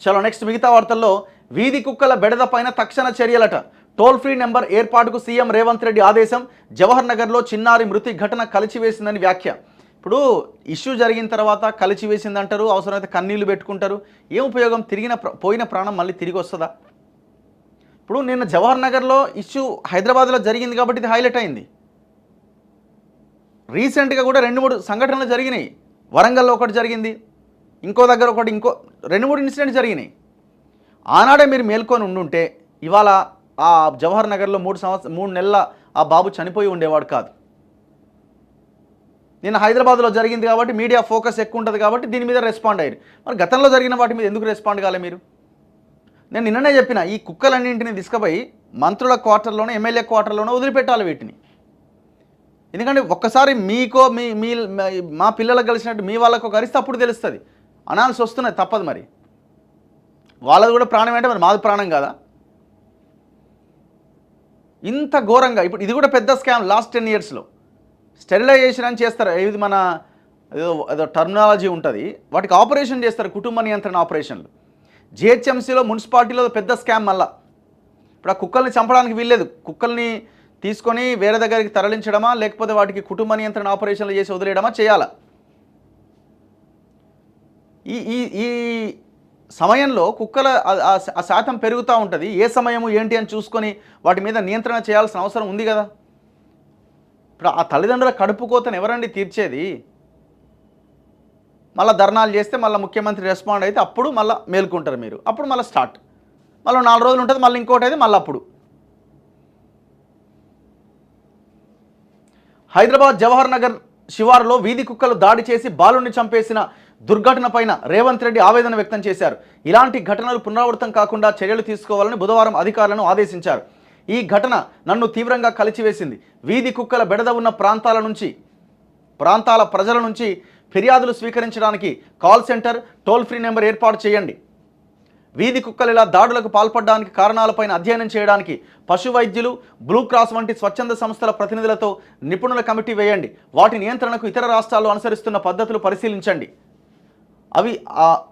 చలో నెక్స్ట్ మిగతా వార్తల్లో వీధి కుక్కల బెడద పైన తక్షణ చర్యలట. టోల్ ఫ్రీ నెంబర్ ఏర్పాటుకు సీఎం రేవంత్ రెడ్డి ఆదేశం. జవహర్ నగర్లో చిన్నారి మృతి ఘటన కలిచివేసిందని వ్యాఖ్య. ఇప్పుడు ఇష్యూ జరిగిన తర్వాత కలిచివేసిందంటారు, అవసరమైతే కన్నీళ్లు పెట్టుకుంటారు. ఏం ఉపయోగం? పోయిన ప్రాణం మళ్ళీ తిరిగి వస్తుందా? ఇప్పుడు నిన్న జవహర్ నగర్లో ఇష్యూ హైదరాబాద్లో జరిగింది కాబట్టి ఇది హైలైట్ అయింది. రీసెంట్గా కూడా 2-3 సంఘటనలు జరిగినాయి. వరంగల్లో ఒకటి జరిగింది, ఇంకో దగ్గర ఒకటి, ఇంకో 2-3 ఇన్సిడెంట్స్ జరిగినాయి. ఆనాడే మీరు మేల్కొని ఉండుంటే ఇవాళ ఆ జవహర్ నగర్లో 3 నెలల ఆ బాబు చనిపోయి ఉండేవాడు కాదు. నిన్న హైదరాబాద్లో జరిగింది కాబట్టి మీడియా ఫోకస్ ఎక్కువ ఉంటుంది కాబట్టి దీని మీద రెస్పాండ్ అయ్యారు. మరి గతంలో జరిగిన వాటి మీద ఎందుకు రెస్పాండ్ కాలే మీరు? నేను నిన్ననే చెప్పిన, ఈ కుక్కలన్నింటినీ తీసుకుపోయి మంత్రుల క్వార్టర్లోనే, ఎమ్మెల్యే క్వార్టర్లోనే వదిలిపెట్టాలి వీటిని. ఎందుకంటే ఒక్కసారి మీకో మీ మా పిల్లలకు కలిసినట్టు మీ వాళ్ళకు కలిస్తే అప్పుడు తెలుస్తుంది. అనాల్సి వస్తున్నాయి, తప్పదు. మరి వాళ్ళది కూడా ప్రాణం అంటే మరి మాది ప్రాణం కాదా? ఇంత ఘోరంగా ఇప్పుడు ఇది కూడా పెద్ద స్కామ్. లాస్ట్ 10 yearsలో స్టెరిలైజేషన్ అని చేస్తారు. ఇది మన ఏదో టర్మినాలజీ ఉంటుంది, వాటికి ఆపరేషన్ చేస్తారు, కుటుంబ నియంత్రణ ఆపరేషన్లు. జిహెచ్ఎంసీలో, మున్సిపాలిటీలో పెద్ద స్కామ్. మళ్ళా ఇప్పుడు ఆ కుక్కల్ని చంపడానికి వీల్లేదు. కుక్కల్ని తీసుకొని వేరే దగ్గరికి తరలించడమా, లేకపోతే వాటికి కుటుంబ నియంత్రణ ఆపరేషన్లు చేసి వదిలేయడమా చేయాలా? ఈ సమయంలో కుక్కల ఆ శాతం పెరుగుతూ ఉంటుంది. ఏ సమయము ఏంటి అని చూసుకొని వాటి మీద నియంత్రణ చేయాల్సిన అవసరం ఉంది కదా. ఇప్పుడు ఆ తల్లిదండ్రుల కడుపు కోతను ఎవరండి తీర్చేది? మళ్ళీ ధర్నాలు చేస్తే మళ్ళీ ముఖ్యమంత్రి రెస్పాండ్ అయితే అప్పుడు మళ్ళీ మేల్కుంటారు మీరు. అప్పుడు మళ్ళీ స్టార్ట్, మళ్ళీ 4 రోజులు ఉంటుంది, మళ్ళీ ఇంకోటి అయితే మళ్ళీ అప్పుడు. హైదరాబాద్ జవహర్ నగర్ శివారులో వీధి కుక్కలు దాడి చేసి బాలుని చంపేసిన దుర్ఘటన పైన రేవంత్ రెడ్డి ఆవేదన వ్యక్తం చేశారు. ఇలాంటి ఘటనలు పునరావృతం కాకుండా చర్యలు తీసుకోవాలని బుధవారం అధికారులను ఆదేశించారు. ఈ ఘటన నన్ను తీవ్రంగా కలిచివేసింది. వీధి కుక్కల బెడద ఉన్న ప్రాంతాల ప్రజల నుంచి ఫిర్యాదులు స్వీకరించడానికి call centre, toll free number ఏర్పాటు చేయండి. వీధి కుక్కలు ఇలా దాడులకు పాల్పడడానికి కారణాలపైన అధ్యయనం చేయడానికి పశు వైద్యులు, బ్లూ క్రాస్ వంటి స్వచ్ఛంద సంస్థల ప్రతినిధులతో నిపుణుల కమిటీ వేయండి. వాటి నియంత్రణకు ఇతర రాష్ట్రాల్లో అనుసరిస్తున్న పద్ధతులు పరిశీలించండి.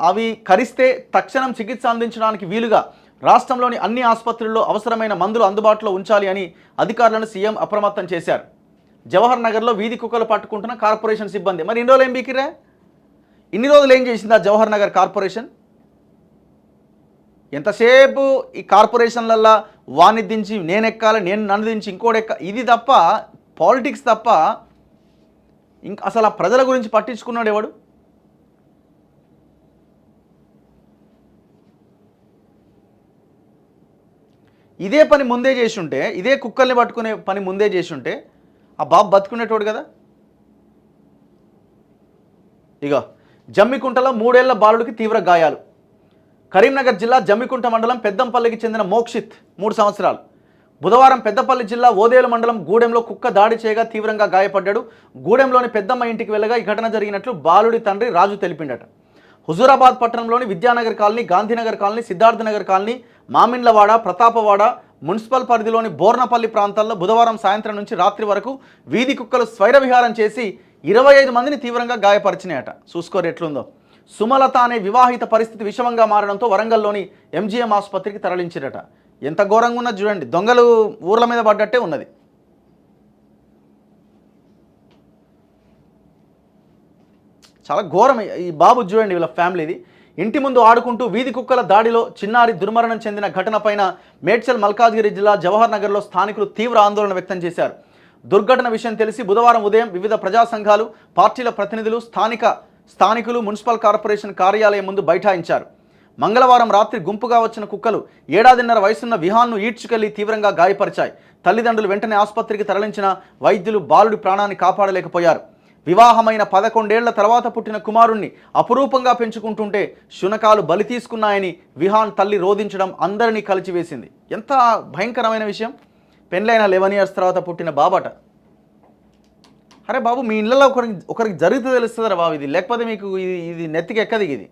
అవి కరిస్తే తక్షణం చికిత్స అందించడానికి వీలుగా రాష్ట్రంలోని అన్ని ఆసుపత్రుల్లో అవసరమైన మందులు అందుబాటులో ఉంచాలి అని అధికారులను సీఎం అప్రమత్తం చేశారు. జవహర్ నగర్లో వీధి కుక్కలు పట్టుకుంటున్న కార్పొరేషన్ సిబ్బంది మరి ఇన్ని రోజులు ఏం బీకిరా? ఇన్ని రోజులు ఏం చేసిందా జవహర్ నగర్ కార్పొరేషన్? ఎంతసేపు ఈ కార్పొరేషన్లల్లో వాణ్ణి దించి నేను ఎక్కాలి, నన్ను దించి ఇంకోటి ఇది తప్ప, పాలిటిక్స్ తప్ప ఇంక అసలు ఆ ప్రజల గురించి పట్టించుకున్నాడు ఎవడు? ఇదే పని ముందే చేసి ఉంటే, ఇదే కుక్కల్ని పట్టుకునే పని ముందే చేసి ఉంటే ఆ బాబు బతుకునేటోడు కదా. ఇక జమ్మికుంటలో 3 ఏళ్ల బాలుడికి తీవ్ర గాయాలు. కరీంనగర్ జిల్లా జమ్మికుంట మండలం పెద్దంపల్లికి చెందిన మోక్షిత్ 3 సంవత్సరాలు బుధవారం పెద్దపల్లి జిల్లా ఓదేలు మండలం గూడెంలో కుక్క దాడి చేయగా తీవ్రంగా గాయపడ్డాడు. గూడెంలోని పెద్దమ్మ ఇంటికి వెళ్ళగా ఈ ఘటన జరిగినట్లు బాలుడి తండ్రి రాజు తెలిపిండట. హుజూరాబాద్ పట్టణంలోని Vidyanagar colony, Gandhinagar colony, Siddharthanagar colony, Mamindlawada, Pratapawada municipal పరిధిలోని బోర్నపల్లి ప్రాంతాల్లో బుధవారం సాయంత్రం నుంచి రాత్రి వరకు వీధి కుక్కలు స్వైర విహారం చేసి 25 మందిని తీవ్రంగా గాయపరిచినాయట. చూసుకోరు ఎట్లుందో. సుమలత అనే వివాహిత పరిస్థితి విషమంగా మారడంతో వరంగల్లోని ఎంజీఎం ఆసుపత్రికి తరలించారట. ఎంత ఘోరంగా ఉన్నది చూడండి, దొంగలు ఊర్ల మీద పడ్డట్టే ఉన్నది. చాలా ఘోరం ఈ బాబు చూడండి, వీళ్ళ ఫ్యామిలీది. ఇంటి ముందు ఆడుకుంటూ వీధి కుక్కల దాడిలో చిన్నారి దుర్మరణం చెందిన ఘటనపైన మేడ్చల్ మల్కాజ్గిరి జిల్లా జవహర్ నగర్లో స్థానికులు తీవ్ర ఆందోళన వ్యక్తం చేశారు. దుర్ఘటన విషయం తెలిసి బుధవారం ఉదయం వివిధ ప్రజా సంఘాలు, పార్టీల ప్రతినిధులు, స్థానికులు మున్సిపల్ కార్పొరేషన్ కార్యాలయం ముందు బైఠాయించారు. మంగళవారం రాత్రి గుంపుగా వచ్చిన కుక్కలు 7.5 వయసున్న విహాన్ను ఈడ్చుకెళ్లి తీవ్రంగా గాయపరిచాయి. తల్లిదండ్రులు వెంటనే ఆసుపత్రికి తరలించిన వైద్యులు బాలుడి ప్రాణాన్ని కాపాడలేకపోయారు. వివాహమైన 11 ఏళ్ల తర్వాత పుట్టిన కుమారుణ్ణి అపురూపంగా పెంచుకుంటుంటే శునకాలు బలి తీసుకున్నాయని విహాన్ తల్లి రోధించడం అందరినీ కలిచివేసింది. ఎంత భయంకరమైన విషయం! పెళ్ళైన 11 years తర్వాత పుట్టిన బాబట. అరే బాబు, మీ ఇళ్ళలో ఒకరికి జరిగితే తెలుస్తుందిరా బాబు ఇది, లేకపోతే మీకు ఇది నెత్తికి ఎక్కది. ఇది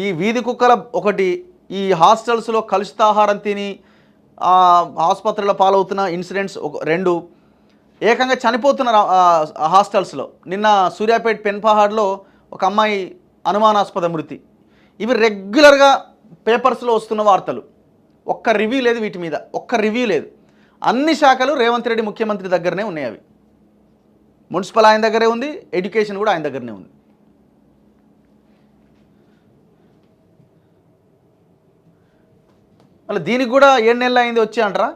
ఈ వీధి కుక్కల ఒకటి, ఈ హాస్టల్స్లో కలుషితాహారం తిని ఆసుపత్రుల పాలవుతున్న ఇన్సిడెంట్స్ 2, ఏకంగా చనిపోతున్నారు హాస్టల్స్లో. నిన్న సూర్యాపేట పెన్పహాడ్లో ఒక అమ్మాయి అనుమానాస్పద మృతి. ఇవి రెగ్యులర్గా పేపర్స్లో వస్తున్న వార్తలు. ఒక్క రివ్యూ లేదు వీటి మీద, ఒక్క రివ్యూ లేదు. అన్ని శాఖలు రేవంత్ రెడ్డి ముఖ్యమంత్రి దగ్గరనే ఉన్నాయి. అవి మున్సిపల్ ఆయన దగ్గరే ఉంది, ఎడ్యుకేషన్ కూడా ఆయన దగ్గరనే ఉంది. మళ్ళీ దీనికి కూడా 7 నెలలు అయింది వచ్చి అంటారా?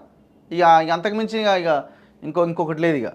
ఇక అంతకుమించి ఇక ఇంకొకటి లేదు. ఇక